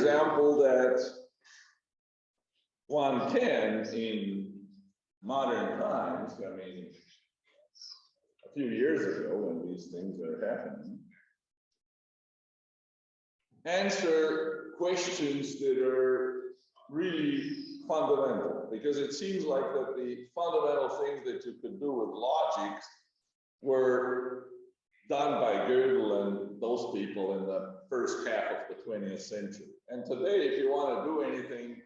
example that one can in modern times, I mean, a few years ago when these things are happening, answer questions that are really fundamental, because it seems like that the fundamental things that you could do with logic were done by Gödel and those people in the first half of the 20th century. And today, if you want to do anything,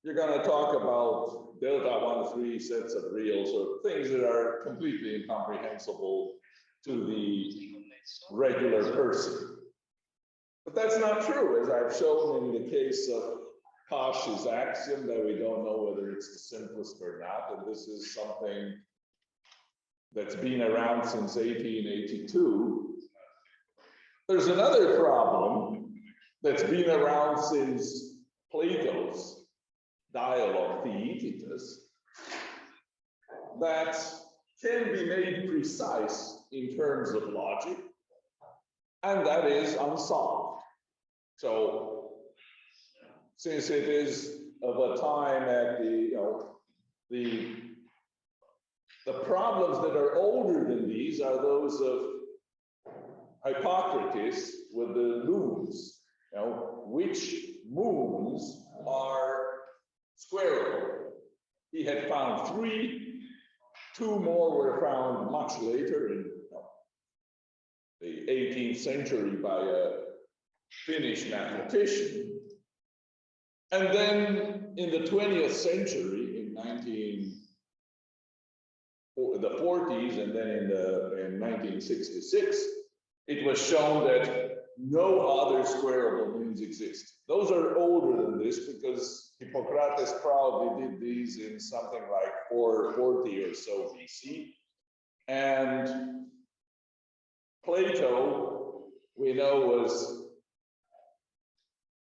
you're going to talk about delta 1-3 sets of reals, or things that are completely incomprehensible to the regular person. But that's not true, as I've shown in the case of Cauchy's axiom, that we don't know whether it's the simplest or not. And this is something that's been around since 1882. There's another problem that's been around since Plato's dialogue Theaetetus that can be made precise in terms of logic, and that is unsolved. So since it is of a time at the problems that are older than these are those of Hippocrates with the moons. Which moons are squarable? He had found 3, 2 more were found much later in the 18th century by a Finnish mathematician. And then in the 20th century, in the 40s, and then in 1966, it was shown that no other squarable means exist. Those are older than this because Hippocrates probably did these in something like 440 or so BC. And Plato, we know, was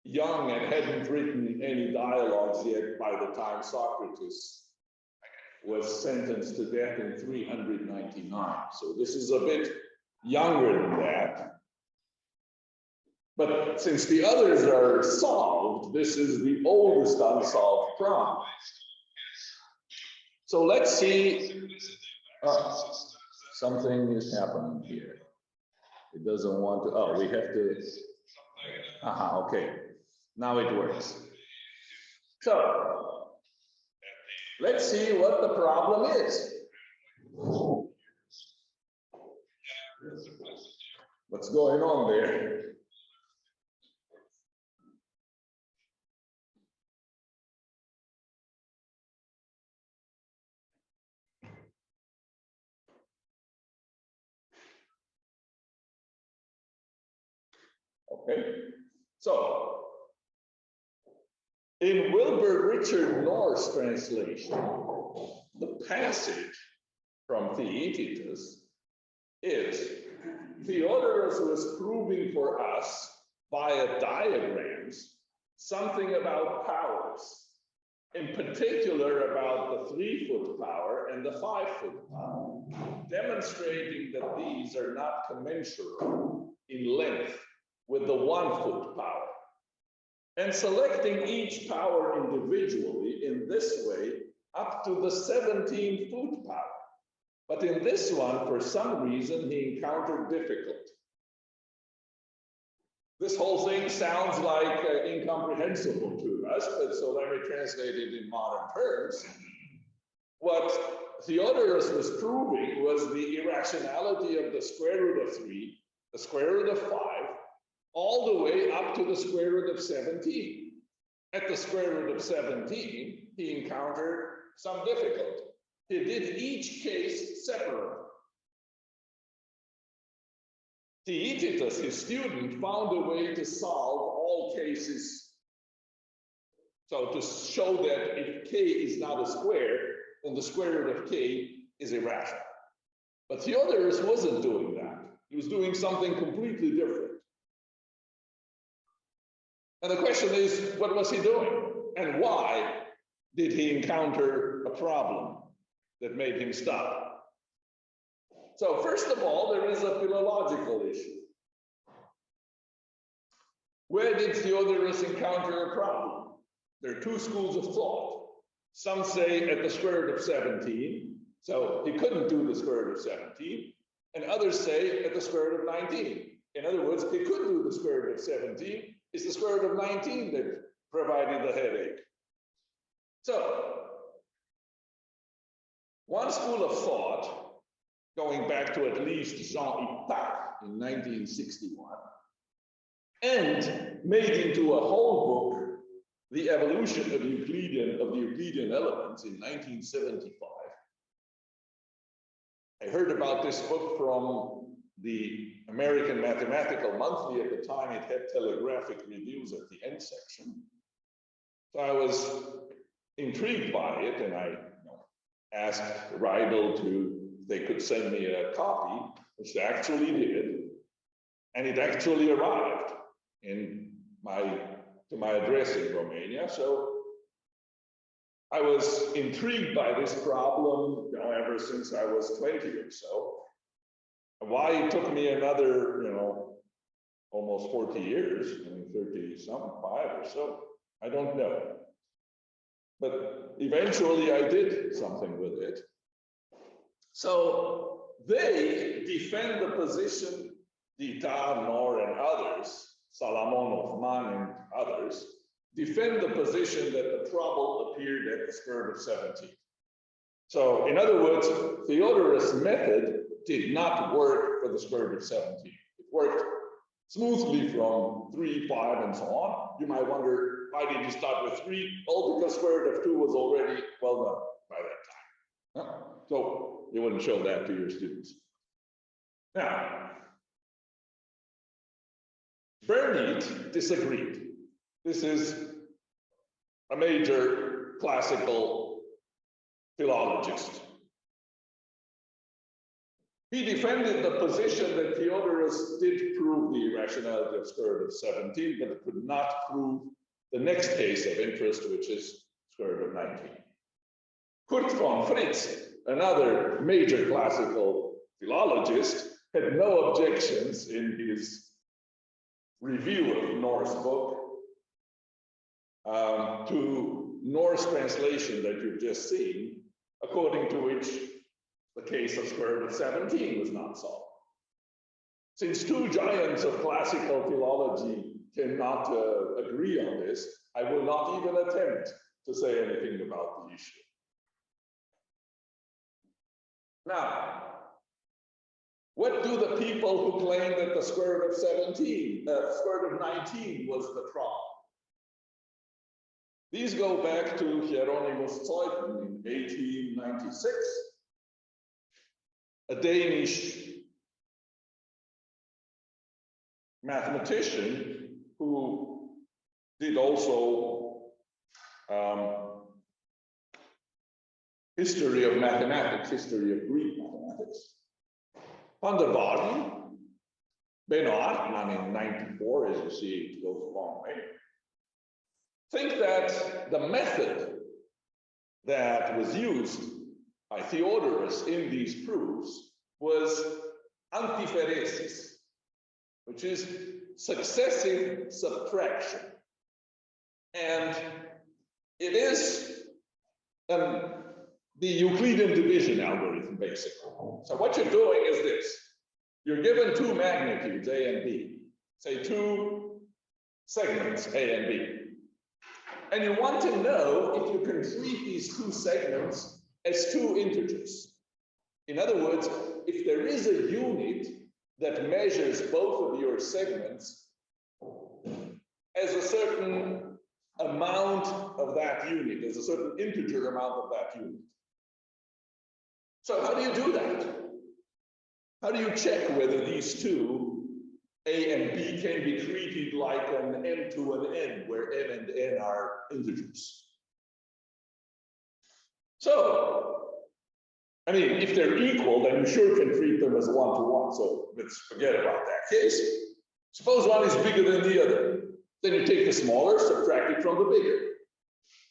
young and hadn't written any dialogues yet by the time Socrates was sentenced to death in 399. So this is a bit younger than that. But since the others are solved, this is the oldest unsolved problem. So let's see. Something is happening here. It doesn't want to. Oh, we have to. Okay. Now it works. So let's see what the problem is. What's going on there? Okay, so in Wilbur Richard North's translation, the passage from Theaetetus is Theodorus was proving for us via diagrams something about powers, in particular about the 3-foot power and the 5-foot power, demonstrating that these are not commensurate in length with the 1-foot power, and selecting each power individually in this way up to the 17-foot power. But in this one, for some reason, he encountered difficulty. This whole thing sounds like incomprehensible to us, but so let me translate it in modern terms. What Theodorus was proving was the irrationality of the square root of 3, the square root of 5, all the way up to the square root of 17. At the square root of 17, he encountered some difficulty. He did each case separately. Theaetetus, his student, found a way to solve all cases. So to show that if k is not a square, then the square root of k is irrational. But Theodorus wasn't doing that. He was doing something completely different. And the question is, what was he doing? And why did he encounter a problem that made him stop? So first of all, there is a philological issue. Where did Theodorus encounter a problem? There are two schools of thought. Some say at the square root of 17, so he couldn't do the square root of 17, and others say at the square root of 19. In other words, he could do the square root of 17. It's the square root of 19 that provided the headache. So, one school of thought, going back to at least Jean Itard in 1961, and made into a whole book the evolution of the Euclidean elements in 1975. I heard about this book from the American Mathematical Monthly. At the time, it had telegraphic reviews at the end section. So I was intrigued by it, and I asked Rydell if they could send me a copy, which they actually did, and it actually arrived to my address in Romania. So I was intrigued by this problem, ever since I was 20 or so. Why it took me another, almost 40 years, 35 or so, I don't know. But eventually I did something with it. So they defend the position, Itard, Knorr, and others, Salamonov, Mann, and others, defend the position that the trouble appeared at the square root of 17. So, in other words, Theodorus' method did not work for the square root of 17. It worked smoothly from 3, 5, and so on. You might wonder, why did you start with 3? Well, because square root of 2 was already well known by that time. So, you wouldn't show that to your students. Now, Bernit disagreed. This is a major classical philologist. He defended the position that Theodorus did prove the irrationality of square root of 17, but could not prove the next case of interest, which is square root of 19. Kurt von Fritz, another major classical philologist, had no objections in his review of Knorr's book to Knorr's translation that you've just seen, according to which the case of square root of 17 was not solved. Since two giants of classical philology cannot agree on this, I will not even attempt to say anything about the issue. Now, what do the people who claim that the square root of 17, square root of 19 was the problem? These go back to Hieronymus Zeuthen in 1896, a Danish mathematician who did also history of mathematics, history of Greek mathematics. Van der Waal, Benoit, in 94, as you see, it goes a long way, think that the method that was used by Theodorus in these proofs was antipheresis, which is successive subtraction. And it is the Euclidean division algorithm, basically. So what you're doing is this. You're given two magnitudes, A and B, say two segments, A and B. And you want to know if you can treat these two segments as two integers. In other words, if there is a unit that measures both of your segments as a certain amount of that unit, as a certain integer amount of that unit. So how do you do that? How do you check whether these two, A and B, can be treated like an m to an n, where m and n are integers? So, I mean, if they're equal, then you sure can treat them as one-to-one. So let's forget about that case. Suppose one is bigger than the other. Then you take the smaller, subtract it from the bigger.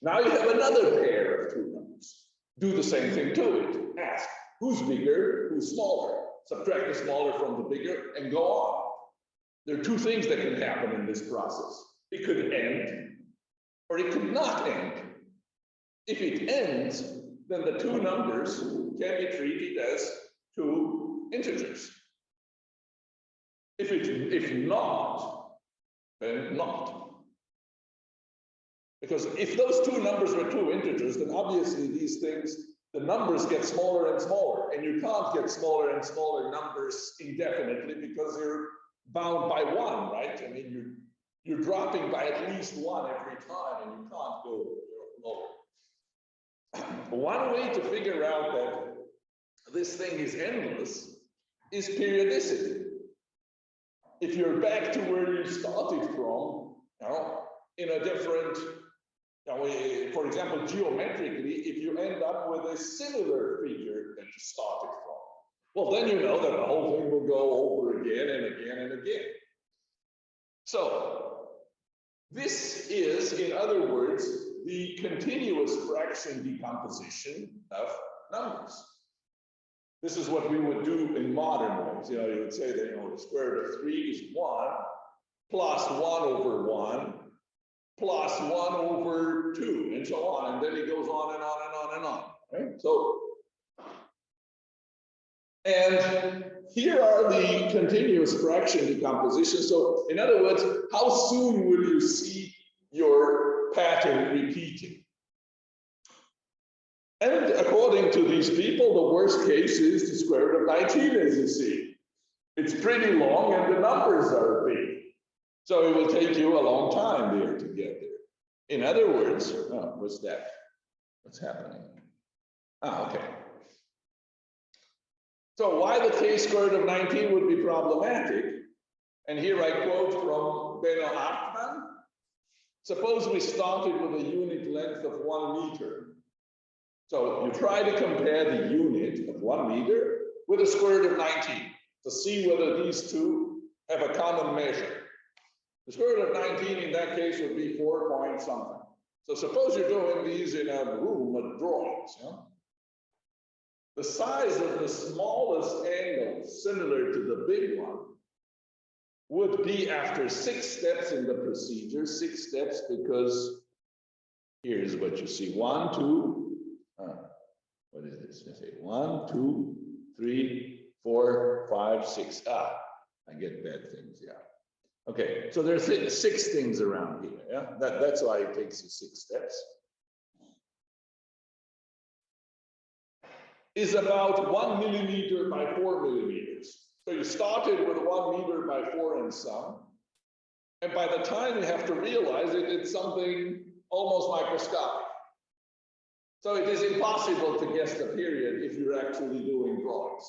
Now you have another pair of two numbers. Do the same thing to it. Ask, who's bigger, who's smaller? Subtract the smaller from the bigger and go on. there are two things that can happen in this process. It could end, or it could not end. If it ends, then the two numbers can be treated as two integers. If not, then not. Because if those two numbers were two integers, then obviously these things, the numbers get smaller and smaller, and you can't get smaller and smaller numbers indefinitely because you're bound by one, right? I mean, you're dropping by at least one every time, and you can't go lower. One way to figure out that this thing is endless is periodicity. If you're back to where you started from, in a different, for example, geometrically, if you end up with a similar figure that you started from, well, then you know that the whole thing will go over again and again and again. So this is, in other words, the continuous fraction decomposition of numbers. This is what we would do in modern ways. You would say that, the square root of 3 is 1 plus 1 over 1 plus 1 over 2, and so on. And then it goes on and on and on and on. Right? So, and here are the continuous fraction decompositions. So, in other words, how soon will you see your pattern repeating? And according to these people, the worst case is the square root of 19, as you see. It's pretty long and the numbers are big. So it will take you a long time there to get there. In other words, what's that? What's happening? Okay. So why the k squared of 19 would be problematic? And here I quote from Benno Hartmann. Suppose we started with a unit length of 1 meter. So you try to compare the unit of 1 meter with the square root of 19 to see whether these two have a common measure. The square root of 19 in that case would be 4 point something. So suppose you're doing these in a room of drawings. The size of the smallest angle, similar to the big one, would be after 6 steps in the procedure. 6 steps because here's what you see. 1, 2. What is this? I say 1, 2, 3, 4, 5, 6. I get bad things. Yeah. Okay. So there's 6 things around here. Yeah. That's why it takes you 6 steps. Is about 1 millimeter by 4 millimeters. So you started with 1 meter by 4 and some. And by the time you have to realize it, it's something almost microscopic. So it is impossible to guess the period if you're actually doing drawings.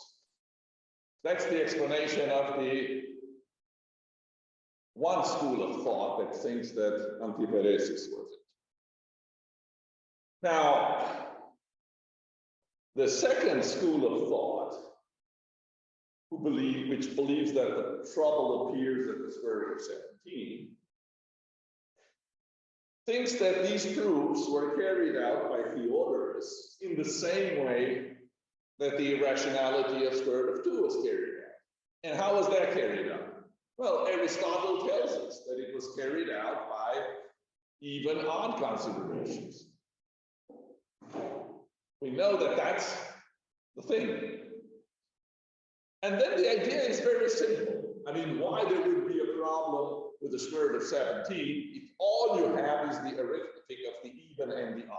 That's the explanation of the one school of thought that thinks that antiparesis was it. Now, the second school of thought, which believes that the trouble appears at the square root of 17, thinks that these proofs were carried out by Theodorus in the same way that the irrationality of square root of 2 was carried out. And how was that carried out? Well, Aristotle tells us that it was carried out by even odd considerations. We know that that's the thing. And then the idea is very simple. I mean, why there would be a problem with the square root of 17 if all you have is the arithmetic of the even and the odd?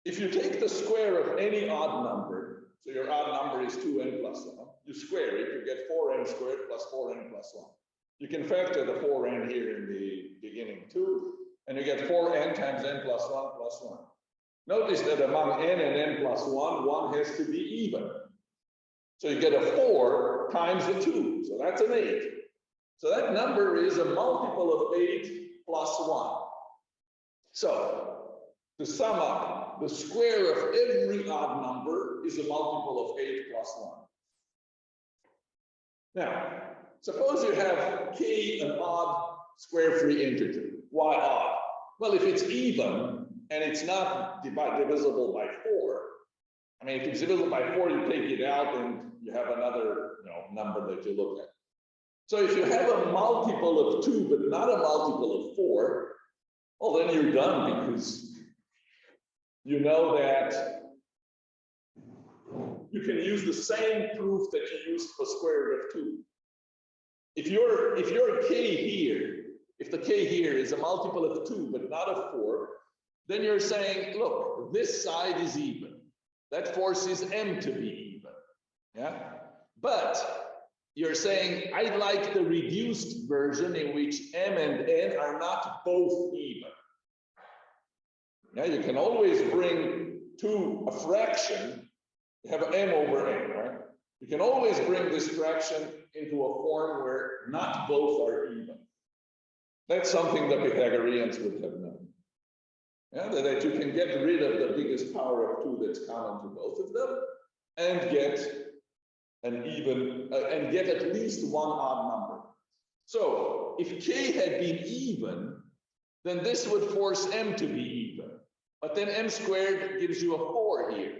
If you take the square of any odd number, so your odd number is 2n plus 1, you square it, you get 4n squared plus 4n plus 1. You can factor the 4n here in the beginning too, and you get 4n times n plus 1 plus 1. Notice that among n and n plus 1, 1 has to be even. So you get a 4 times a 2, so that's an 8. So that number is a multiple of 8 plus 1. So, to sum up, the square of every odd number is a multiple of 8 plus 1. Now, suppose you have k an odd square-free integer. Why odd? Well, if it's even and it's not divisible by 4, I mean, if it's divisible by 4, you take it out and you have another number that you look at. So if you have a multiple of 2, but not a multiple of 4, well, then you're done, because you know that you can use the same proof that you used for square root of 2. If your k here, if the k here is a multiple of 2, but not of 4, then you're saying, look, this side is even. That forces m to be even. Yeah. But you're saying, I like the reduced version in which m and n are not both even. Yeah, you can always bring to a fraction, you have m over n, right? You can always bring this fraction into a form where not both are even. That's something the Pythagoreans would have known. Yeah, that you can get rid of the biggest power of 2 that's common to both of them and get an even, and get at least one odd number. So if k had been even, then this would force m to be even. But then m squared gives you a 4 here.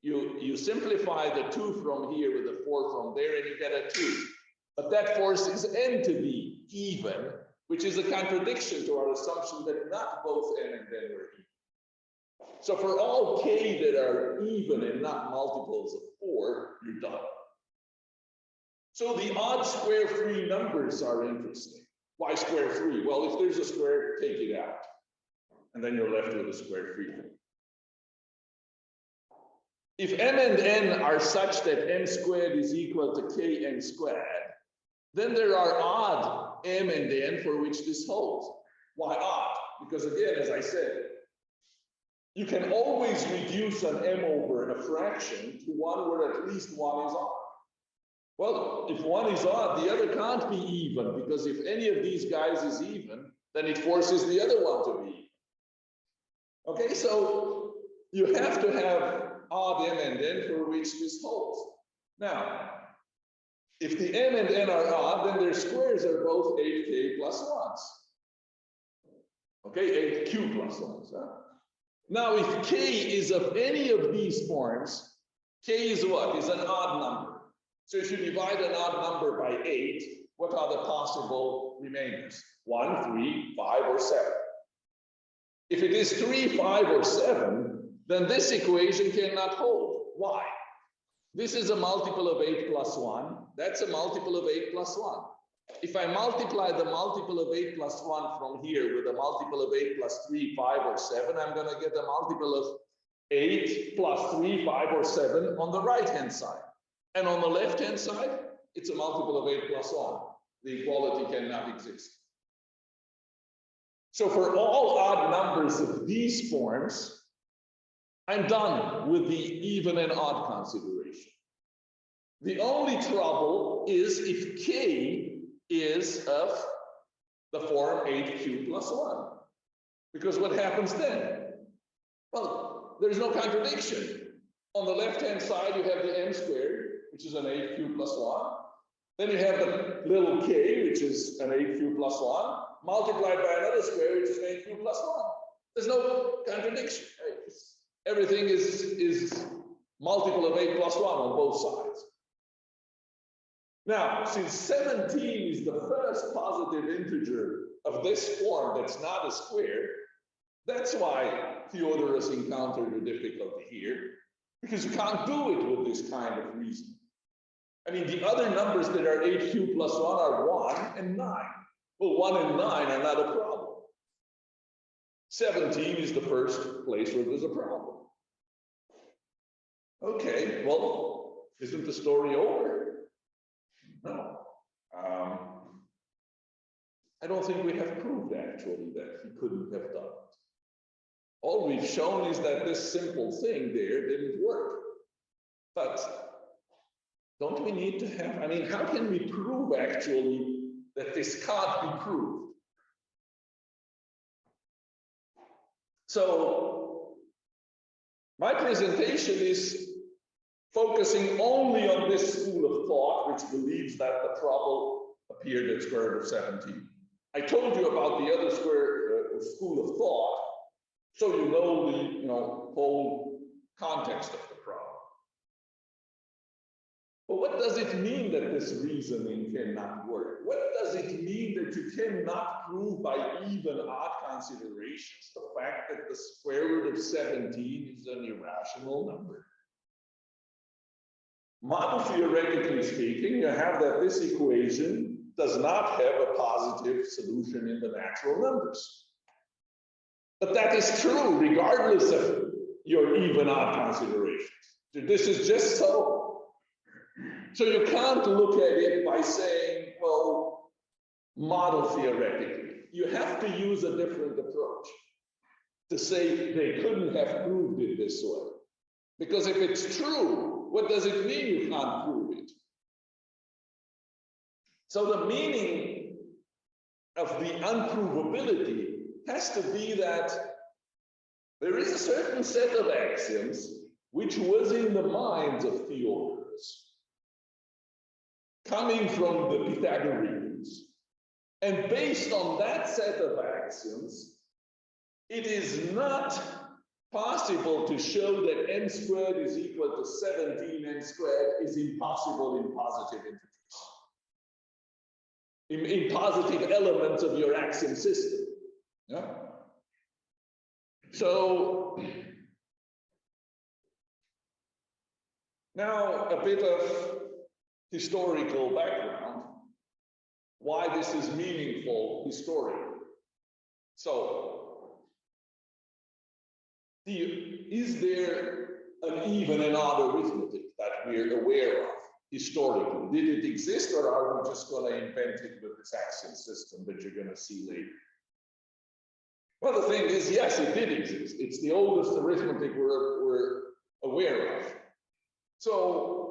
You simplify the 2 from here with the 4 from there, and you get a 2. But that forces n to be even, which is a contradiction to our assumption that not both n and n were even. So for all k that are even and not multiples of 4, you're done. So the odd square free numbers are interesting. Why square free? Well, if there's a square, take it out. And then you're left with a square free thing. If m and n are such that m squared is equal to kn squared, then there are odd m and n for which this holds. Why odd? Because again, as I said, you can always reduce an m over a fraction to one where at least one is odd. Well, if one is odd, the other can't be even, because if any of these guys is even, then it forces the other one to be even. Okay, so you have to have odd m and n for which this holds. Now, if the m and n are odd, then their squares are both 8k plus 1s. Okay, 8q plus 1s. Huh? Now, if k is of any of these forms, k is what? Is an odd number. So if you divide an odd number by 8, what are the possible remainders? 1, 3, 5, or 7. If it is 3, 5, or 7, then this equation cannot hold. Why? This is a multiple of 8 plus 1. That's a multiple of 8 plus 1. If I multiply the multiple of 8 plus 1 from here with a multiple of 8 plus 3, 5, or 7, I'm going to get a multiple of 8 plus 3, 5, or 7 on the right-hand side. And on the left-hand side, it's a multiple of 8 plus 1. The equality cannot exist. So for all odd numbers of these forms, I'm done with the even and odd consideration. The only trouble is if k is of the form 8q plus 1. Because what happens then? Well, there's no contradiction. On the left-hand side, you have the m squared, which is an 8q plus 1. Then you have the little k, which is an 8q plus 1, multiplied by another square, which is an 8q plus 1. There's no contradiction. Right? Everything is multiple of 8 plus 1 on both sides. Now, since 17 is the first positive integer of this form that's not a square, that's why Theodorus encountered a difficulty here, because you can't do it with this kind of reason. I mean, the other numbers that are 8q plus 1 are 1 and 9. Well, 1 and 9 are not a problem. 17 is the first place where there's a problem. Okay, well, isn't the story over? No. I don't think we have proved actually that he couldn't have done it. All we've shown is that this simple thing there didn't work. But don't we need to have, I mean, how can we prove actually that this can't be proved? So my presentation is focusing only on this school of thought, which believes that the trouble appeared at square root of 17. I told you about the other school of thought, so you know the whole context of the problem. But what does it mean that this reasoning cannot work? What does it mean that you cannot prove by even odd considerations the fact that the square root of 17 is an irrational number? Model theoretically speaking, you have that this equation does not have a positive solution in the natural numbers. But that is true regardless of your even odd considerations. This is just so. So you can't look at it by saying, well, model theoretically. You have to use a different approach to say they couldn't have proved it this way. Because if it's true, what does it mean you can't prove it? So the meaning of the unprovability has to be that there is a certain set of axioms which was in the minds of Theodorus, coming from the Pythagoreans. And based on that set of axioms, it is not possible to show that n squared is equal to 17n squared is impossible in positive integers, in positive elements of your axiom system. Yeah? So now a bit of historical background, why this is meaningful historically. So, is there an even and odd arithmetic that we're aware of historically? Did it exist, or are we just going to invent it with this axiom system that you're going to see later? Well, the thing is, yes, it did exist. It's the oldest arithmetic we're aware of. So,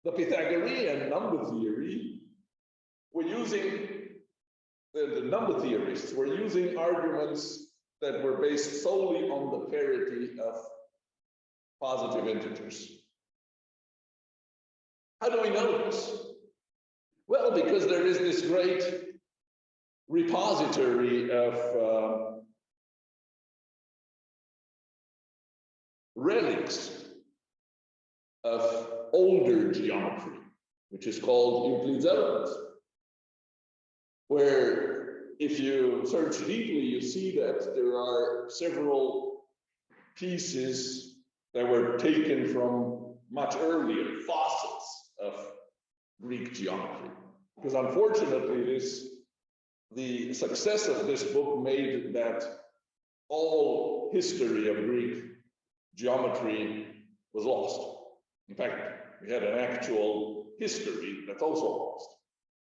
the Pythagorean number theory were using, the number theorists were using arguments that were based solely on the parity of positive integers. How do we know this? Well, because there is this great repository of relics of older geometry, which is called Euclid's Elements, where if you search deeply, you see that there are several pieces that were taken from much earlier fossils of Greek geometry. Because unfortunately, the success of this book made that all history of Greek geometry was lost. In fact, we had an actual history that's also lost.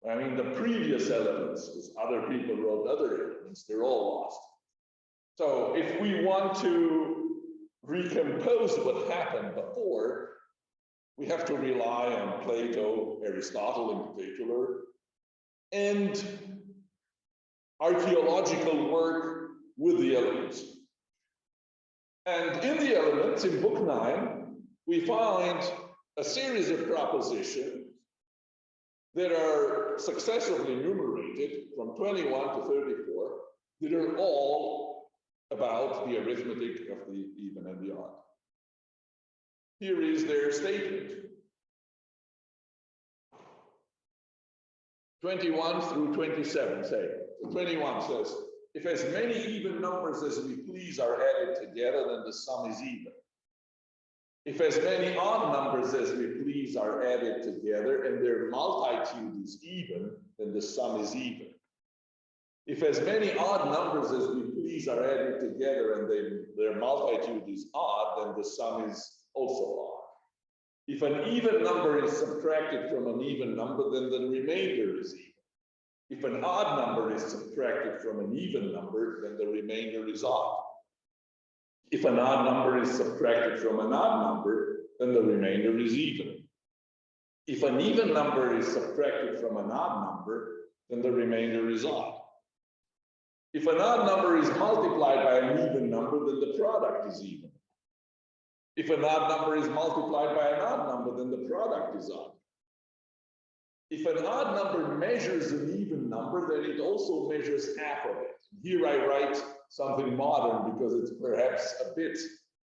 I mean, the previous elements, as other people wrote other elements, they're all lost. So if we want to recompose what happened before, we have to rely on Plato, Aristotle in particular, and archaeological work with the elements. And in the elements, in book 9, we find a series of propositions that are successively enumerated from 21 to 34 that are all about the arithmetic of the even and the odd. Here is their statement. 21 through 27 say. So 21 says, if as many even numbers as we please are added together, then the sum is even. If as many odd numbers as we please are added together and their multitude is even, then the sum is even. If as many odd numbers as we please are added together and their multitude is odd, then the sum is also odd. If an even number is subtracted from an even number, then the remainder is even. If an odd number is subtracted from an even number, then the remainder is odd. If an odd number is subtracted from an odd number, then the remainder is even. If an even number is subtracted from an odd number, then the remainder is odd. If an odd number is multiplied by an even number, then the product is even. If an odd number is multiplied by an odd number, then the product is odd. If an odd number measures an even number, then it also measures half of it. Here I write something modern because it's perhaps a bit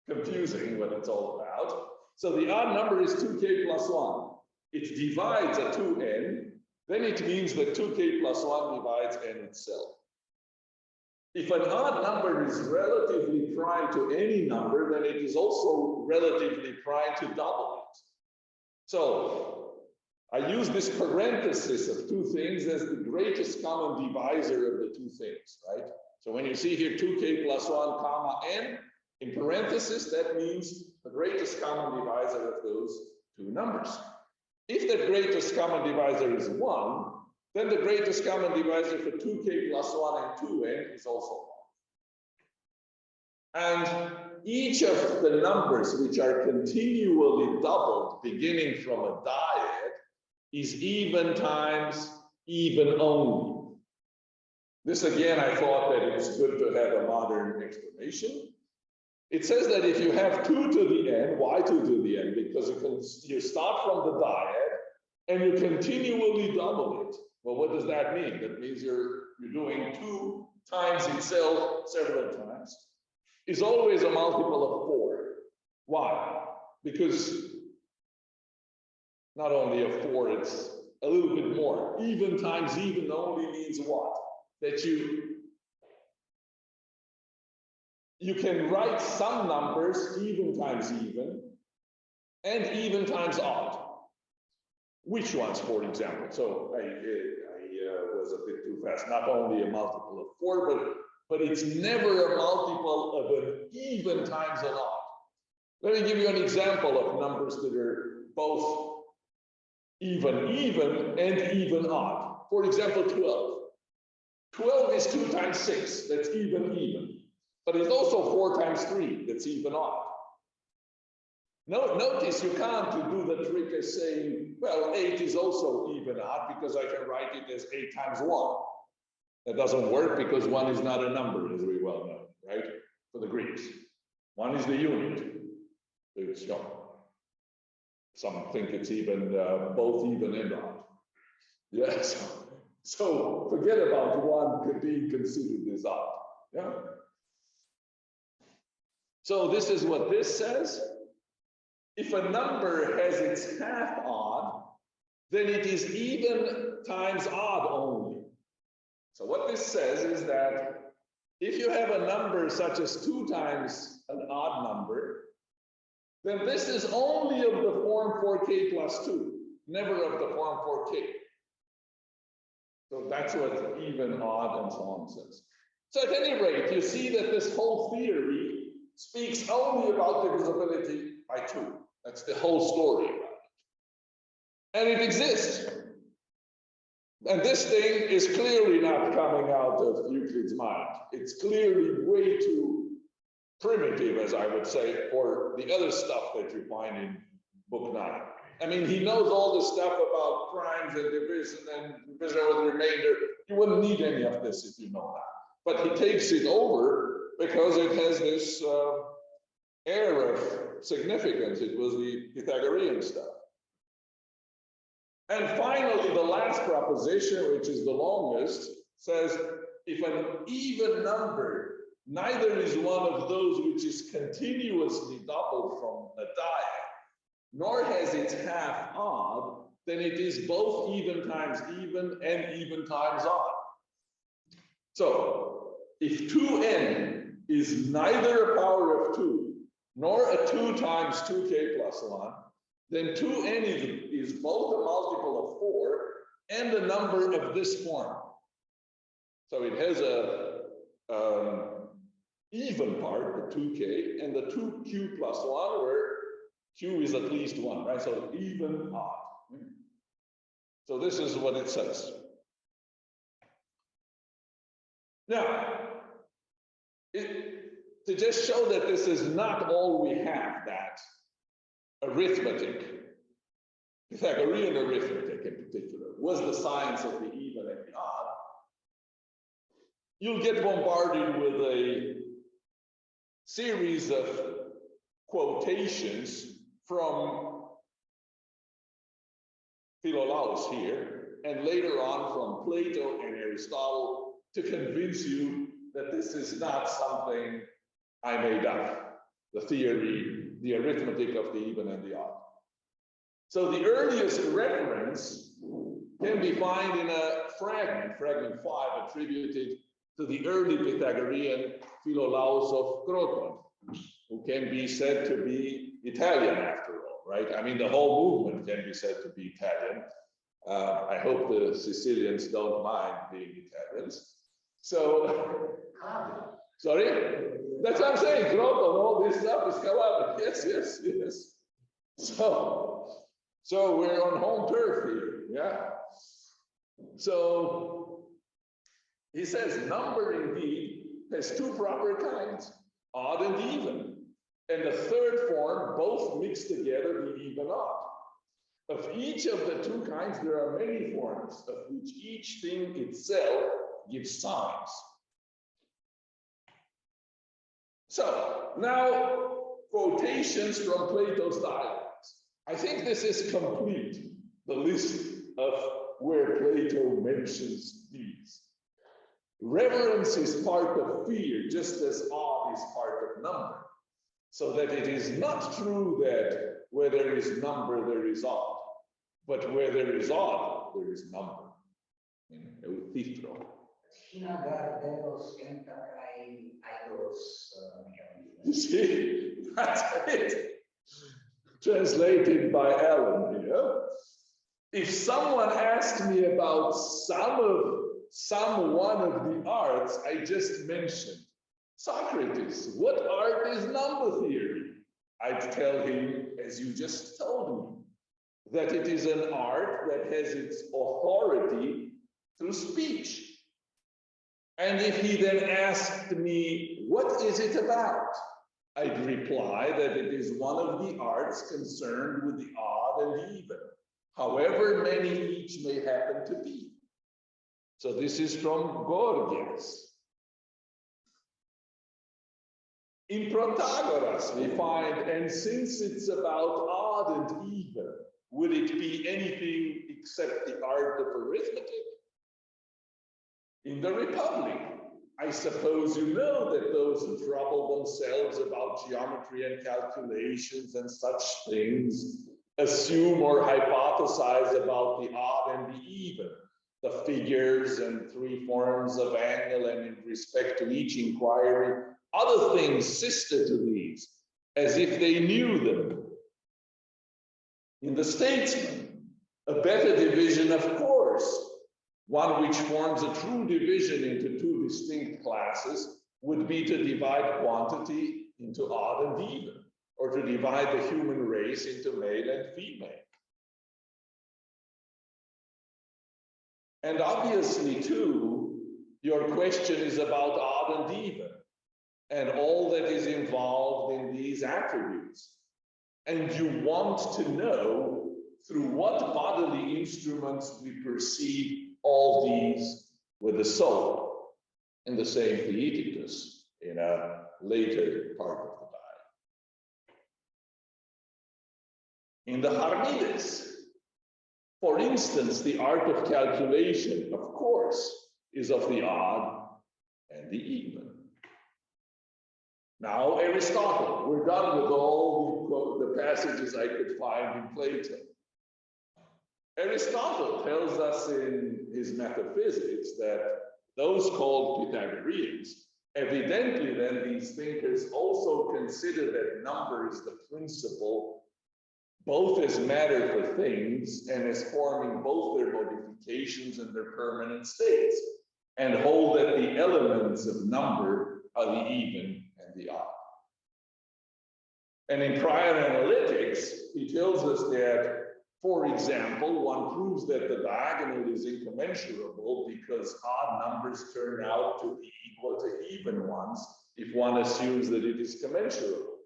confusing what it's all about. So the odd number is 2k plus 1. it divides a 2n, then it means that 2k plus 1 divides n itself. If an odd number is relatively prime to any number, then it is also relatively prime to double it. So I use this parenthesis of two things as the greatest common divisor of the two things, right? So when you see here 2k plus 1 comma n, in parenthesis, that means the greatest common divisor of those two numbers. If that greatest common divisor is 1, then the greatest common divisor for 2k plus 1 and 2n is also 1. And each of the numbers which are continually doubled beginning from a dyad is even times even only. This again, I thought that it's good to have a modern explanation. It says that if you have 2 to the n, why 2 to the n? Because you start from the dyad and you continually double it. Well, what does that mean? That means you're doing 2 times itself several times. Is always a multiple of 4. Why? Because not only a 4, it's a little bit more. Even times even only means what? That you can write some numbers even times even and even times odd. Which ones, for example? So I was a bit too fast. Not only a multiple of 4, but it's never a multiple of an even times an odd. Let me give you an example of numbers that are both even and even odd. For example, 12. 12 is 2 times 6, that's even. But it's also 4 times 3, that's even odd. Notice you can't do the trick as saying, well, 8 is also even odd because I can write it as 8 times 1. That doesn't work because 1 is not a number, as we well know, right? For the Greeks. 1 is the unit. It's, you know, some think it's even both even and odd. Yes. So forget about 1 being considered as odd. Yeah. So this is what this says. If a number has its half odd, then it is even times odd only. So what this says is that if you have a number such as 2 times an odd number, then this is only of the form 4k plus 2, never of the form 4k. So that's what even, odd, and so on says. So at any rate, you see that this whole theory speaks only about divisibility by 2. That's the whole story about it. And it exists. And this thing is clearly not coming out of Euclid's mind. It's clearly way too primitive, as I would say, for the other stuff that you find in Book 9. I mean, he knows all the stuff about primes and division with the remainder. You wouldn't need any of this if you know that. But he takes it over because it has this air of significance. It was the Pythagorean stuff. And finally, the last proposition, which is the longest, says if an even number neither is one of those which is continuously doubled from a dyad, nor has its half odd, then it is both even times even and even times odd. So if 2n is neither a power of 2 nor a 2 times 2k plus 1, then 2n is both a multiple of 4 and a number of this form. So it has a even part, the 2k, and the 2q plus 1, where q is at least 1, right? So even odd. So this is what it says. Now, to just show that this is not all we have, that arithmetic, Pythagorean arithmetic in particular, was the science of the even and the odd, you'll get bombarded with a series of quotations from Philolaus here, and later on from Plato and Aristotle, to convince you that this is not something I made up, the theory, the arithmetic of the even and the odd. So the earliest reference can be found in a fragment 5, attributed to the early Pythagorean Philolaus of Croton, who can be said to be Italian after all, right? I mean, the whole movement can be said to be Italian. I hope the Sicilians don't mind being Italians. So, sorry? That's what I'm saying, Croton, all this stuff is Calabrian. Yes. So we're on home turf here, yeah? So he says number indeed has two proper kinds, odd and even. And the third form, both mixed together, the even odd. Of each of the two kinds, there are many forms, of which each thing itself gives signs. So now, quotations from Plato's dialogues. I think this is complete, the list of where Plato mentions these. Reverence is part of fear, just as awe is part of number. So that it is not true that where there is number, there is odd, but where there is odd, there is number. In Euthyphro. You see, that's it. Translated by Alan here. If someone asked me about some one of the arts I just mentioned, Socrates, what art is number theory? I'd tell him, as you just told me, that it is an art that has its authority through speech. And if he then asked me, what is it about? I'd reply that it is one of the arts concerned with the odd and the even, however many each may happen to be. So this is from Gorgias. In Protagoras, we find, and since it's about odd and even, would it be anything except the art of arithmetic? In the Republic, I suppose you know that those who trouble themselves about geometry and calculations and such things assume or hypothesize about the odd and the even, the figures and three forms of angle, and in respect to each inquiry, other things sister to these, as if they knew them. In the Statesman, a better division, of course, one which forms a true division into two distinct classes, would be to divide quantity into odd and even, or to divide the human race into male and female. And obviously, too, your question is about odd and even, and all that is involved in these attributes. And you want to know through what bodily instruments we perceive all these with the soul, in the same Theaetetus, in a later part of the dialogue. In the Harmides, for instance, the art of calculation, of course, is of the odd and the even. Now, Aristotle, we're done with all the passages I could find in Plato. Aristotle tells us in his Metaphysics that those called Pythagoreans, evidently then these thinkers also consider that number is the principle, both as matter for things and as forming both their modifications and their permanent states, and hold that the elements of number are the even and the odd. And in prior analytics, he tells us that, for example, one proves that the diagonal is incommensurable because odd numbers turn out to be equal to even ones if one assumes that it is commensurable.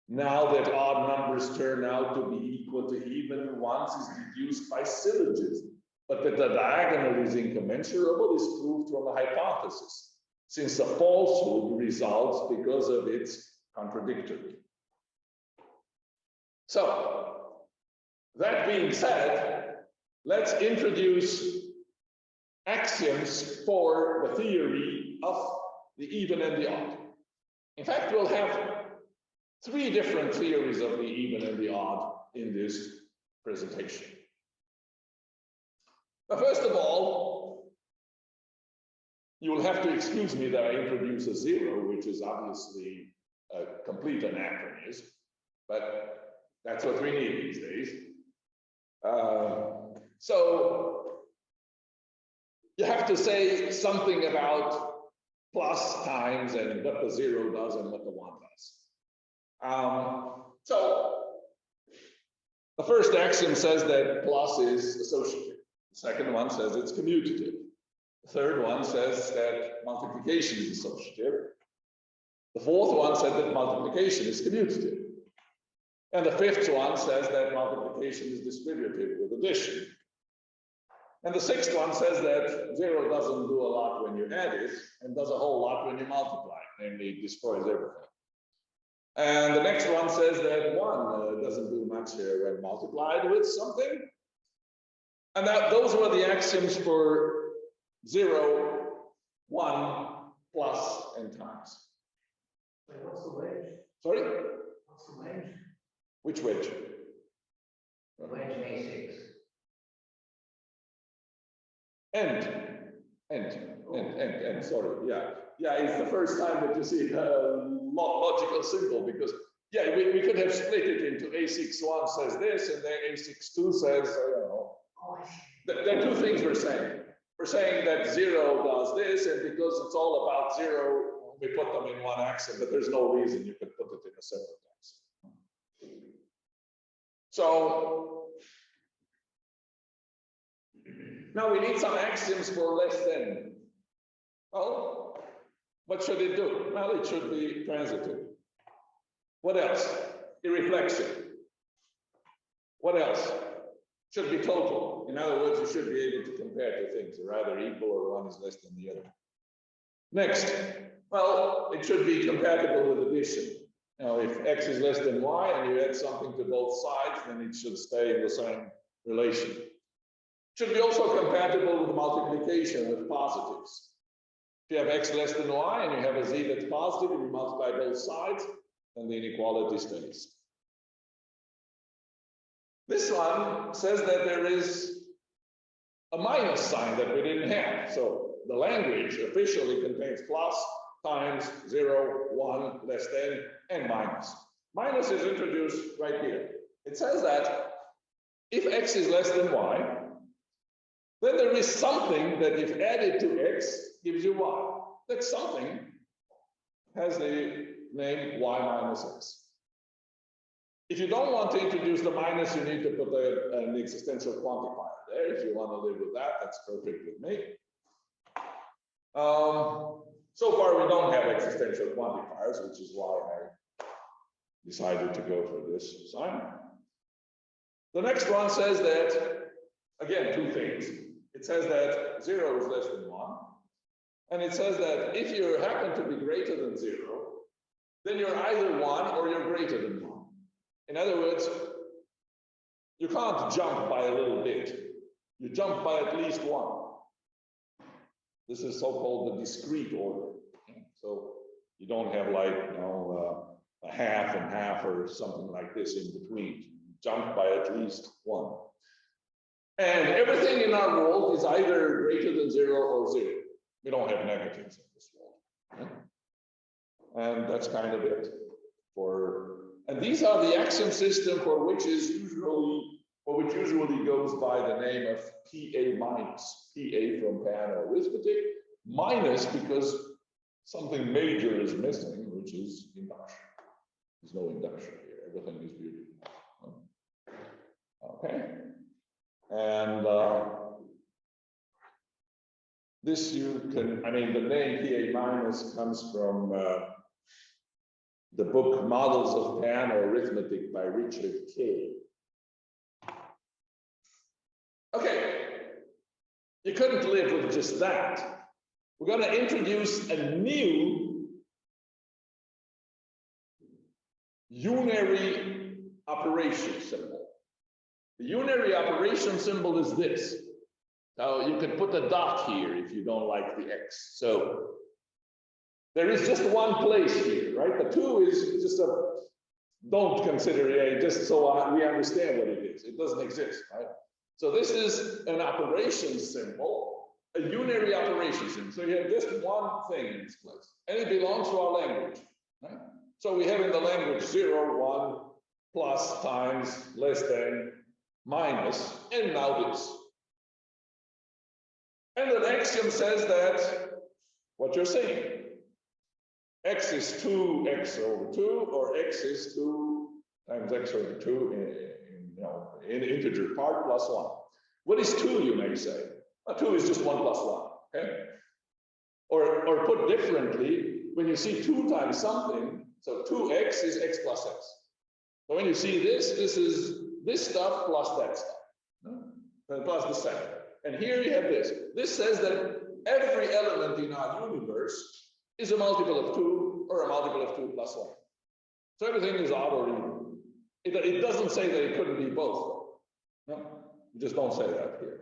Now that odd numbers turn out to be equal to even ones is deduced by syllogism, but that the diagonal is incommensurable is proved from a hypothesis, since the falsehood results because of its contradictory. So, that being said, let's introduce axioms for the theory of the even and the odd. In fact, we'll have three different theories of the even and the odd in this presentation. But first of all, you will have to excuse me that I introduce a zero, which is obviously a complete anachronism, but that's what we need these days. So you have to say something about plus, times, and what the zero does and what the one does. So the first axiom says that plus is associative. The second one says it's commutative. The third one says that multiplication is associative. The fourth one said that multiplication is commutative. And the fifth one says that multiplication is distributive with addition. And the sixth one says that zero doesn't do a lot when you add it and does a whole lot when you multiply it, namely it destroys everything. And the next one says that one doesn't do much here when multiplied with something. And those were the axioms for 0, 1, plus, and times. Wait, what's the wedge? Sorry? What's the wedge? Which wedge? The wedge in A6. End, sorry, yeah. Yeah, it's the first time that you see a logical symbol, because, yeah, we could have split it into A61 says this, and then A62 says, there are two things we're saying. We're saying that 0 does this, and because it's all about 0, we put them in one axiom, but there's no reason you could put it in a separate axiom. So now we need some axioms for less than. Well, what should it do? Well, it should be transitive. What else? Irreflexive. What else? Should be total. In other words, you should be able to compare two things. They're either equal or one is less than the other. Next, well, it should be compatible with addition. Now, if x is less than y and you add something to both sides, then it should stay in the same relation. Should be also compatible with multiplication with positives. If you have x less than y and you have a z that's positive and you multiply both sides, then the inequality stays. This one says that there is a minus sign that we didn't have. So the language officially contains plus, times, 0, 1, less than, and minus. Minus is introduced right here. It says that if x is less than y, then there is something that if added to x gives you y. That something has the name y minus x. If you don't want to introduce the minus, you need to put an existential quantifier there. If you want to live with that, that's perfect with me. So far, we don't have existential quantifiers, which is why I decided to go for this sign. The next one says that, again, two things. It says that 0 is less than 1. And it says that if you happen to be greater than 0, then you're either 1 or you're greater than 1. In other words, you can't jump by a little bit. You jump by at least 1. This is so-called the discrete order. So you don't have like, a half and half or something like this in between. You jump by at least 1. And everything in our world is either greater than 0 or 0. We don't have negatives in this world. And that's kind of it. And these are the axiom system for which usually goes by the name of PA minus. PA from Pan or arithmetic, minus because something major is missing, which is induction. There's no induction here. Everything is beautiful. Okay. And this you can, the name PA minus comes from the book Models of Pan or Arithmetic by Richard Kay. Okay, you couldn't live with just that. We're going to introduce a new unary operation symbol. The unary operation symbol is this. Now you can put a dot here if you don't like the x. So there is just one place here, right? The 2 is just don't consider A, just so we understand what it is. It doesn't exist, right? So this is an operation symbol, a unary operation symbol. So you have just one thing in this place, and it belongs to our language, right? So we have in the language 0, 1, plus, times, less than, minus, and now this. And an axiom says that what you're saying, x is 2x over 2, or x is 2 times x over 2 in integer part plus 1. What is 2, you may say? 2 is just 1 plus 1, okay? Or put differently, when you see 2 times something, so 2x is x plus x. So when you see this, this is this stuff plus that stuff, plus the second. And here you have this. This says that every element in our universe is a multiple of 2 or a multiple of 2 plus 1. So everything is odd or even. It doesn't say that it couldn't be both. No, you just don't say that here.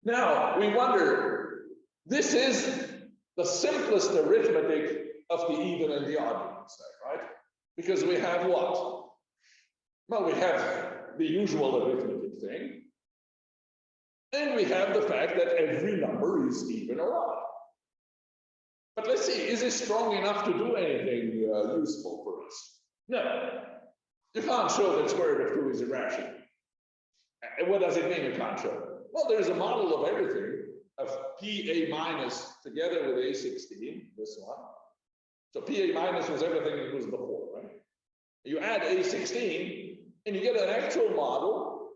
Now, we wonder, this is the simplest arithmetic of the even and the odd, you would say, right? Because we have what? Well, we have the usual arithmetic thing, and we have the fact that every number is even or odd. But let's see, is it strong enough to do anything useful for us? No. You can't show that square root of 2 is irrational. What does it mean you can't show? Well, there's a model of everything, of PA minus together with A16, this one. So PA minus was everything it was before, right? You add A16, and you get an actual model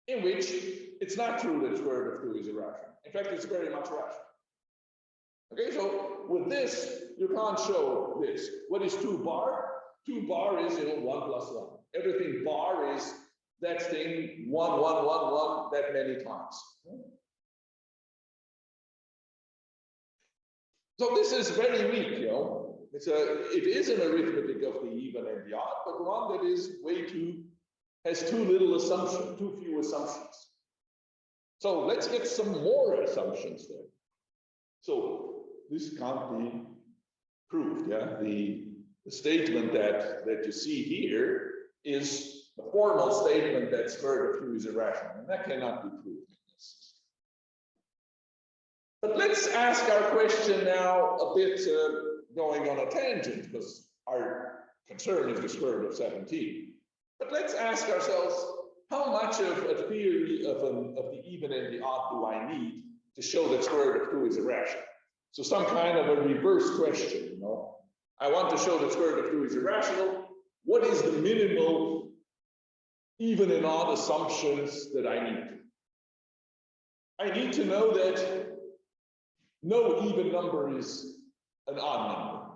in which it's not true that square root of 2 is irrational. In fact, it's very much rational. Okay, so with this, you can't show this. What is 2 bar? 2 bar is 1 plus 1. Everything bar is that thing 1, 1, 1, 1 that many times. So this is very weak, you know. It is an arithmetic of the even and the odd, but one that is has too little assumption, too few assumptions. So let's get some more assumptions there. So this can't be proved, yeah? The statement that you see here is a formal statement that square root of 2 is irrational, and that cannot be proved in this. But let's ask our question now a bit going on a tangent, because our concern is the square root of 17. But let's ask ourselves, how much of a theory of the even and the odd do I need to show that square root of 2 is irrational? So some kind of a reverse question, you know. I want to show that square root of 2 is irrational. What is the minimal even and odd assumptions that I need? I need to know that no even number is an odd number.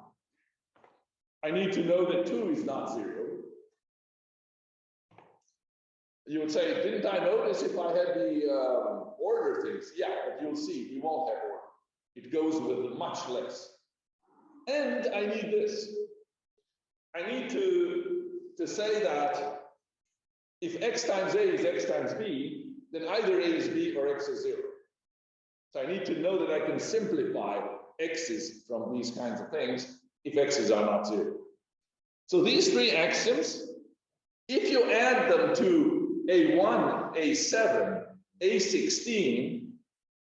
I need to know that 2 is not 0. You would say, didn't I know this if I had the order things? Yeah, but you'll see, we won't have order. It goes with much less. And I need this. I need to say that if x times a is x times b, then either a is b or x is 0. So I need to know that I can simplify x's from these kinds of things if x's are not 0. So these 3 axioms, if you add them to A1, A7, A16,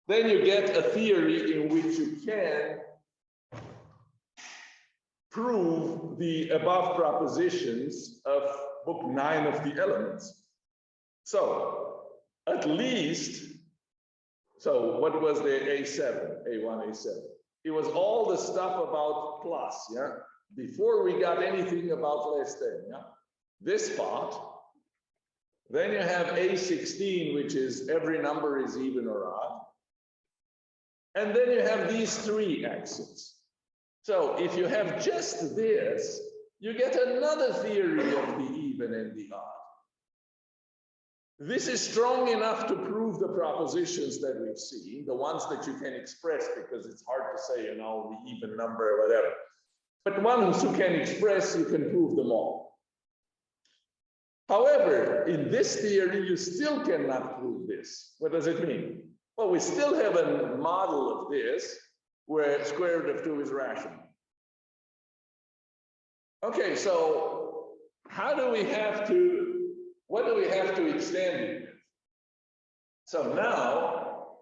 then you get a theory in which you can prove the above propositions of book 9 of the Elements. So at least, so what was the A7, A1, A7? It was all the stuff about plus, yeah? Before we got anything about less than, yeah? This part. Then you have A16, which is every number is even or odd. And then you have these 3 axioms. So if you have just this, you get another theory of the even and the odd. This is strong enough to prove the propositions that we've seen, the ones that you can express, because it's hard to say, you know, the even number or whatever. But ones you can express, you can prove them all. However, in this theory, you still cannot prove this. What does it mean? Well, we still have a model of this where square root of 2 is rational. Okay, so how do we have to, what do we have to extend it with? So now,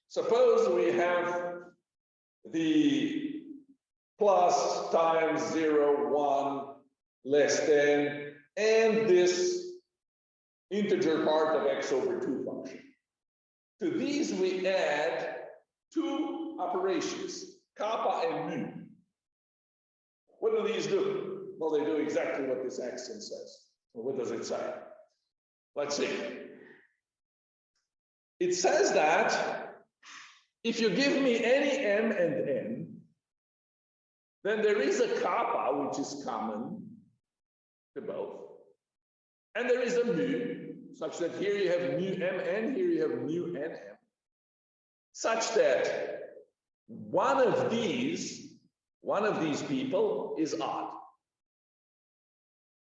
suppose we have the plus times 0, 1, less than, and this integer part of x over 2 function. To these we add two operations, kappa and mu. What do these do? Well, they do exactly what this axiom says. Well, what does it say? Let's see. It says that if you give me any m and n, then there is a kappa which is common to both. And there is a mu, such that here you have mu mn, here you have mu nm, such that one of these people is odd.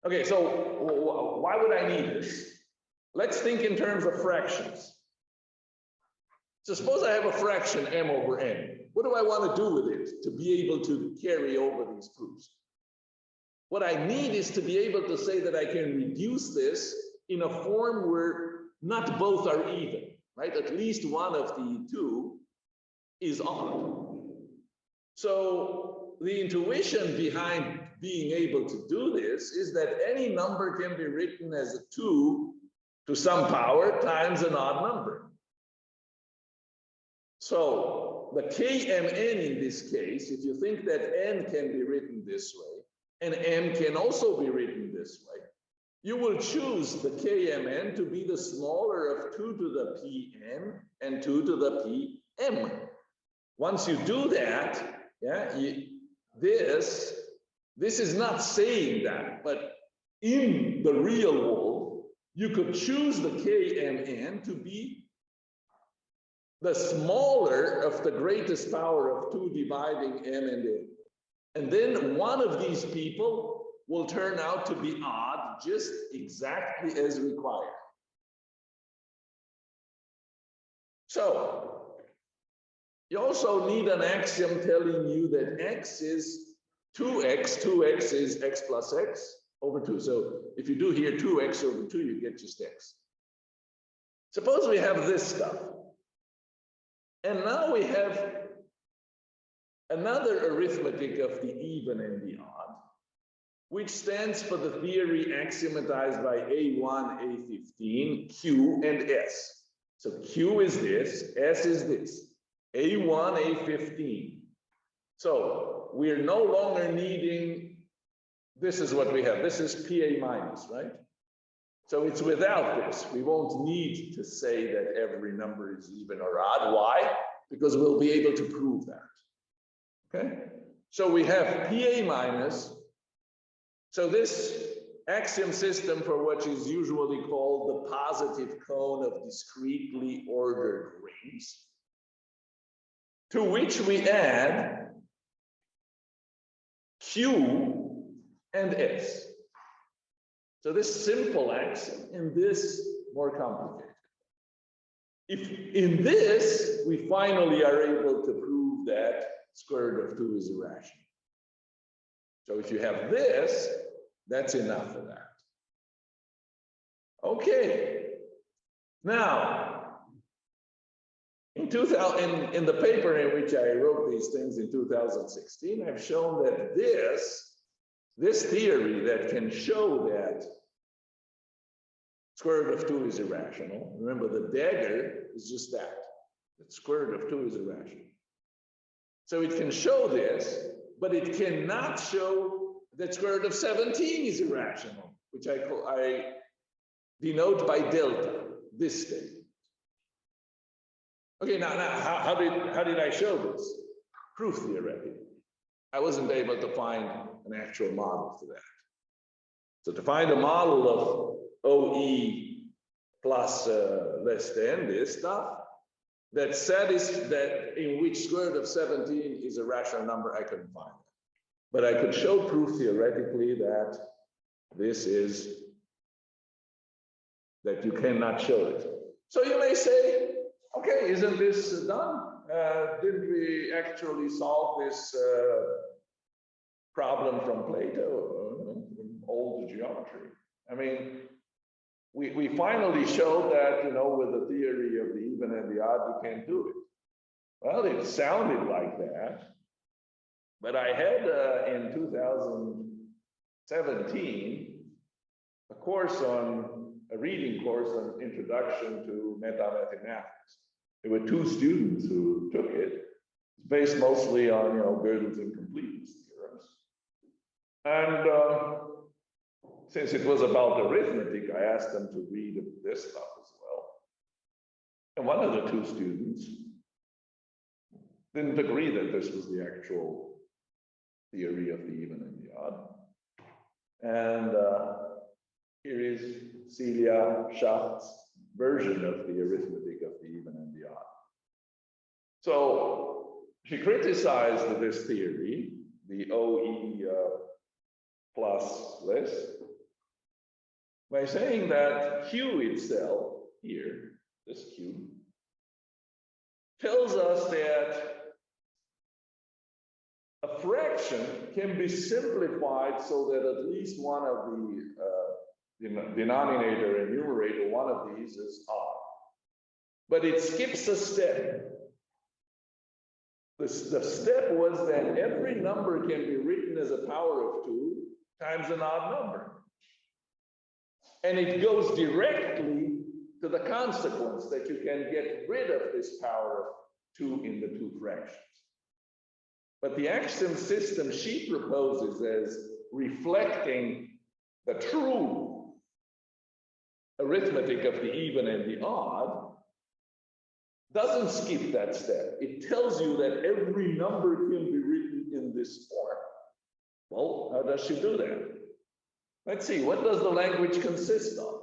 Okay, so why would I need this? Let's think in terms of fractions. So suppose I have a fraction m over n. What do I want to do with it to be able to carry over these proofs? What I need is to be able to say that I can reduce this in a form where not both are even, right? At least one of the two is odd. So the intuition behind being able to do this is that any number can be written as a 2 to some power times an odd number. So the kmn in this case, if you think that n can be written this way, and m can also be written this way, you will choose the kmn to be the smaller of 2 to the pm and 2 to the pm. Once you do that, yeah, this is not saying that, but in the real world, you could choose the kmn to be the smaller of the greatest power of 2 dividing m and n. And then one of these people will turn out to be odd just exactly as required. So you also need an axiom telling you that x is 2x, 2x is x plus x over 2. So if you do here 2x over 2, you get just x. Suppose we have this stuff. And now we have another arithmetic of the even and the odd, which stands for the theory axiomatized by A1, A15, Q, and S. So Q is this, S is this, A1, A15. So we're no longer needing, this is what we have, this is PA minus, right? So it's without this. We won't need to say that every number is even or odd. Why? Because we'll be able to prove that. Okay, so we have PA minus. So this axiom system for what is usually called the positive cone of discretely ordered rings, to which we add Q and S. So this simple axiom and this more complicated. If in this, we finally are able to prove that square root of 2 is irrational. So if you have this, that's enough for that. Okay. Now, in the paper in which I wrote these things in 2016, I've shown that this theory that can show that square root of 2 is irrational. Remember, the dagger is just that. The square root of 2 is irrational. So it can show this, but it cannot show that square root of 17 is irrational, which I denote by delta, this statement. Okay, now how did I show this? Proof theoretically. I wasn't able to find an actual model for that. So to find a model of OE plus less than this stuff, that in which square root of 17 is a rational number, I couldn't find it. But I could show proof theoretically that that you cannot show it. So you may say, okay, isn't this done? Didn't we actually solve this problem from Plato, from old geometry. I mean, we finally showed that, with the theory of the even and the odd, you can't do it. Well, it sounded like that, but I had in 2017 a reading course on Introduction to Meta-Mathematics. There were 2 students who took it. It's based mostly on, Gödel's incompleteness theorems. And since it was about arithmetic, I asked them to read this stuff as well. And one of the 2 students didn't agree that this was the actual theory of the even and the odd. And here is Celia Schacht's version of the arithmetic of the even and the odd. So she criticized this theory, the OE plus list, by saying that Q itself, here, this Q, tells us that a fraction can be simplified so that at least one of the denominator and numerator, one of these is odd. But it skips a step. The step was that every number can be written as a power of 2 times an odd number. And it goes directly to the consequence that you can get rid of this power of 2 in the 2 fractions. But the axiom system she proposes as reflecting the true arithmetic of the even and the odd doesn't skip that step. It tells you that every number can be written in this form. Well, how does she do that? Let's see, what does the language consist of?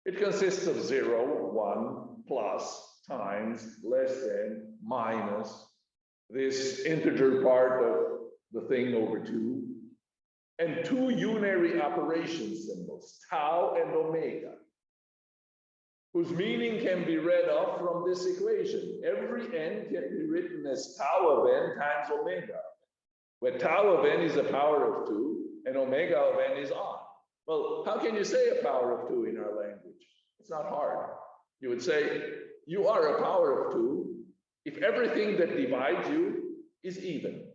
It consists of 0, 1, plus, times, less than, minus, this integer part of the thing over 2, and 2 unary operation symbols, tau and omega, whose meaning can be read off from this equation. Every n can be written as tau of n times omega, where tau of n is a power of 2 and omega of n is odd. Well, how can you say a power of 2 in our language? It's not hard. You would say, you are a power of 2 if everything that divides you is even.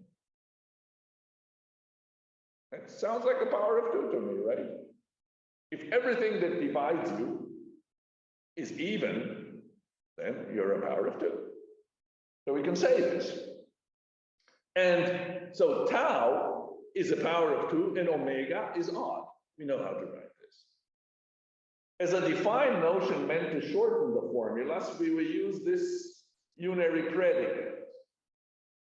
That sounds like a power of 2 to me, right? If everything that divides you is even, then you're a power of 2. So we can say this. And so tau is a power of 2 and omega is odd. We know how to write this. As a defined notion meant to shorten the formulas, we will use this unary predicate.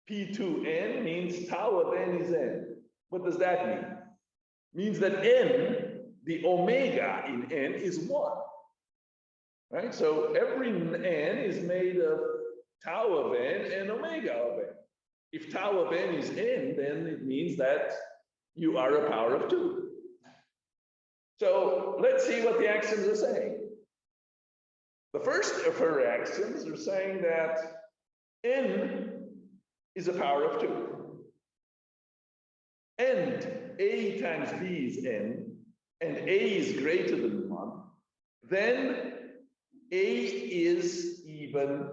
P2n means tau of n is n. What does that mean? Means that n, the omega in n, is 1. Right? So every n is made of tau of n and omega of n. If tau of n is n, then it means that you are a power of 2. So let's see what the axioms are saying. The first of her axioms are saying that n is a power of 2. And a times b is n, and a is greater than 1, then a is even.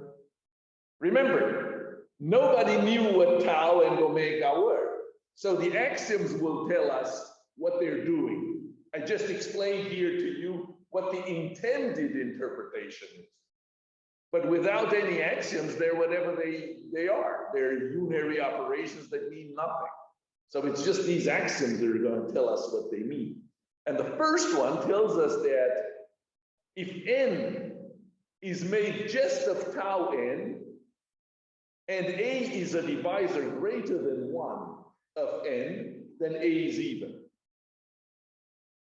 Remember, nobody knew what tau and omega were. So the axioms will tell us what they're doing. I just explained here to you what the intended interpretation is. But without any axioms, they're whatever they are. They're unary operations that mean nothing. So it's just these axioms that are going to tell us what they mean. And the first one tells us that if n is made just of tau n, and a is a divisor greater than 1 of n, then a is even.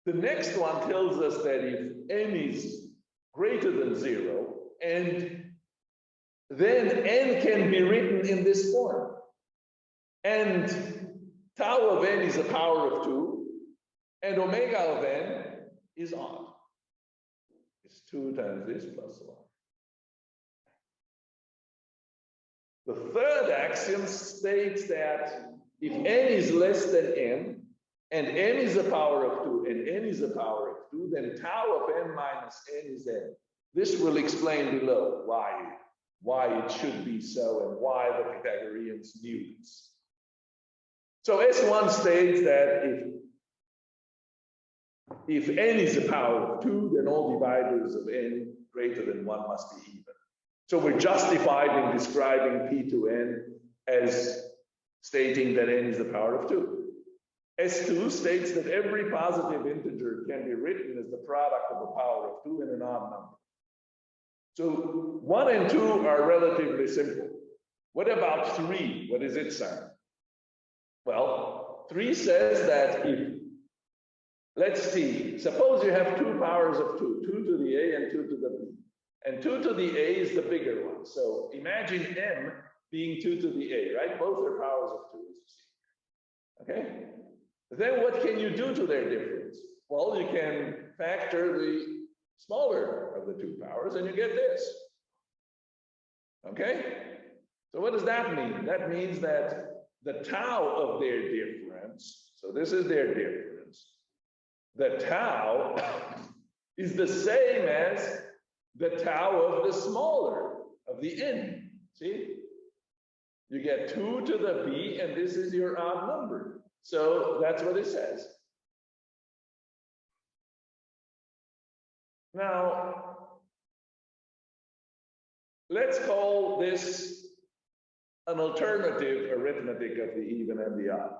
The next one tells us that if n is greater than 0, and then n can be written in this form. And tau of n is a power of 2, and omega of n is odd. It's 2 times this plus 1. The third axiom states that if n is less than n, and n is a power of 2, and n is a power of 2, then tau of n minus n is n. This will explain below why it should be so and why the Pythagoreans knew this. So S1 states that if n is a power of 2, then all divisors of n greater than 1 must be even. So we're justified in describing P to n as stating that n is the power of 2. S2 states that every positive integer can be written as the product of a power of 2 and an odd number. So 1 and 2 are relatively simple. What about 3? What does it say? Well, 3 says that if, let's see, suppose you have 2 powers of 2, 2 to the a and 2 to the b. And 2 to the a is the bigger one. So imagine m being 2 to the a, right? Both are powers of 2, as you see. Okay? Then what can you do to their difference? Well, you can factor the smaller of the 2 powers and you get this. Okay? So what does that mean? That means that the tau of their difference, so this is their difference, the tau is the same as the tau of the smaller of the n. See? You get 2 to the b, and this is your odd number. So that's what it says. Now, let's call this an alternative arithmetic of the even and the odd.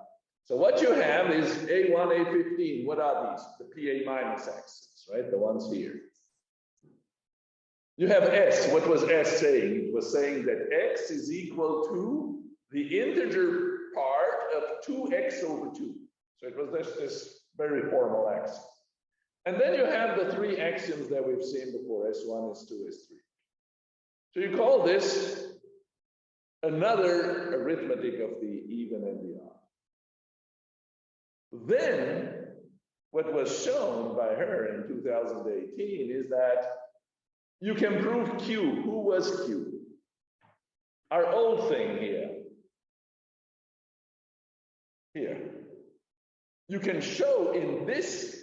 So what you have is A1, A15. What are these? The PA minus axes, right? The ones here. You have S. What was S saying? It was saying that X is equal to the integer part of 2x over 2. So it was this very formal axiom. And then you have the 3 axioms that we've seen before, S1, S2, S3. So you call this another arithmetic of the even and the odd. Then, what was shown by her in 2018 is that you can prove Q. Who was Q? Our old thing here. Here. You can show in this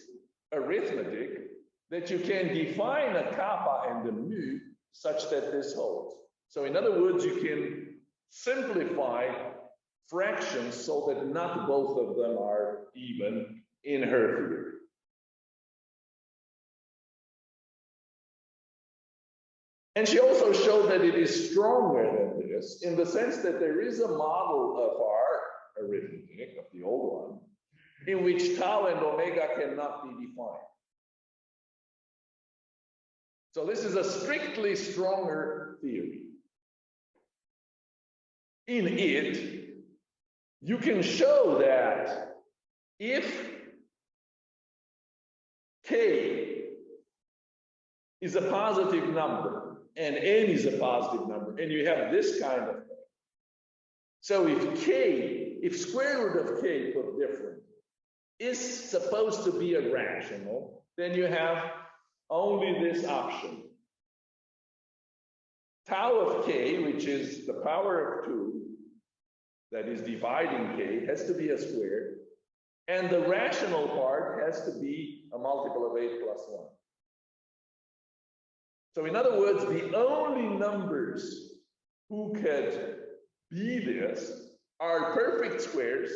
arithmetic that you can define a kappa and a mu such that this holds. So in other words, you can simplify fractions so that not both of them are even in her theory. And she also showed that it is stronger than this in the sense that there is a model of our arithmetic, of the old one, in which tau and omega cannot be defined. So this is a strictly stronger theory. In it, you can show that if k is a positive number and n is a positive number, and you have this kind of thing. So if square root of k put different is supposed to be irrational, then you have only this option. Tau of k, which is the power of 2, that is dividing k, has to be a square, and the rational part has to be a multiple of 8 plus 1. So in other words, the only numbers who could be this are perfect squares,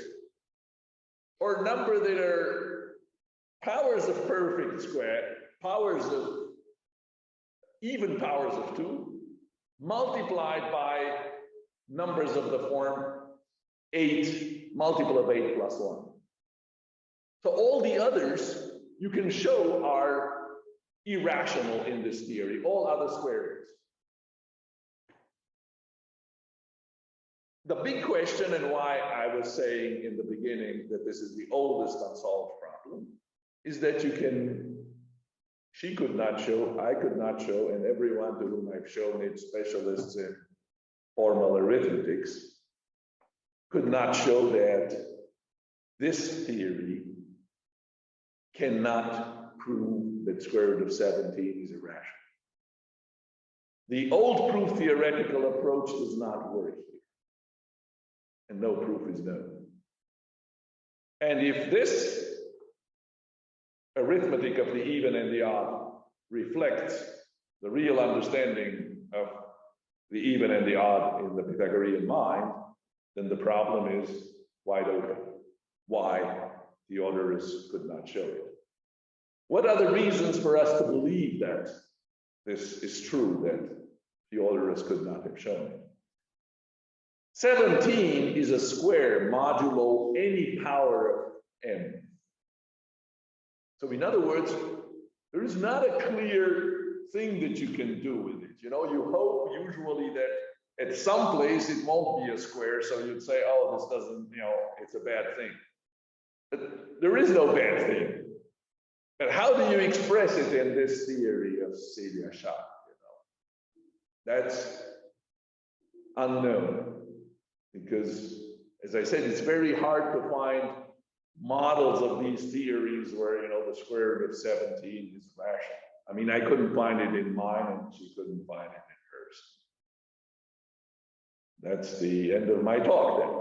or number that are powers of perfect square, powers of even powers of 2, multiplied by numbers of the form 8, multiple of 8 plus 1. So all the others you can show are irrational in this theory, all other square roots. The big question, and why I was saying in the beginning that this is the oldest unsolved problem, is that she could not show, I could not show, and everyone to whom I've shown it, specialists in formal arithmetics, could not show that this theory cannot prove that square root of 17 is irrational. The old proof theoretical approach does not work here, and no proof is known. And if this arithmetic of the even and the odd reflects the real understanding of the even and the odd in the Pythagorean mind, then the problem is wide open. Why Theodorus could not show it. What are the reasons for us to believe that this is true, that Theodorus could not have shown it? 17 is a square modulo any power of m. So in other words, there is not a clear thing that you can do with it. You know, you hope usually that at some place it won't be a square, so you'd say, oh, this doesn't, you know, it's a bad thing. But there is no bad thing. And how do you express it in this theory of Celia Schacht? You know, that's unknown. Because, as I said, it's very hard to find models of these theories where, you know, the square root of 17 is rational. I mean, I couldn't find it in mine, and she couldn't find it in hers. That's the end of my talk then.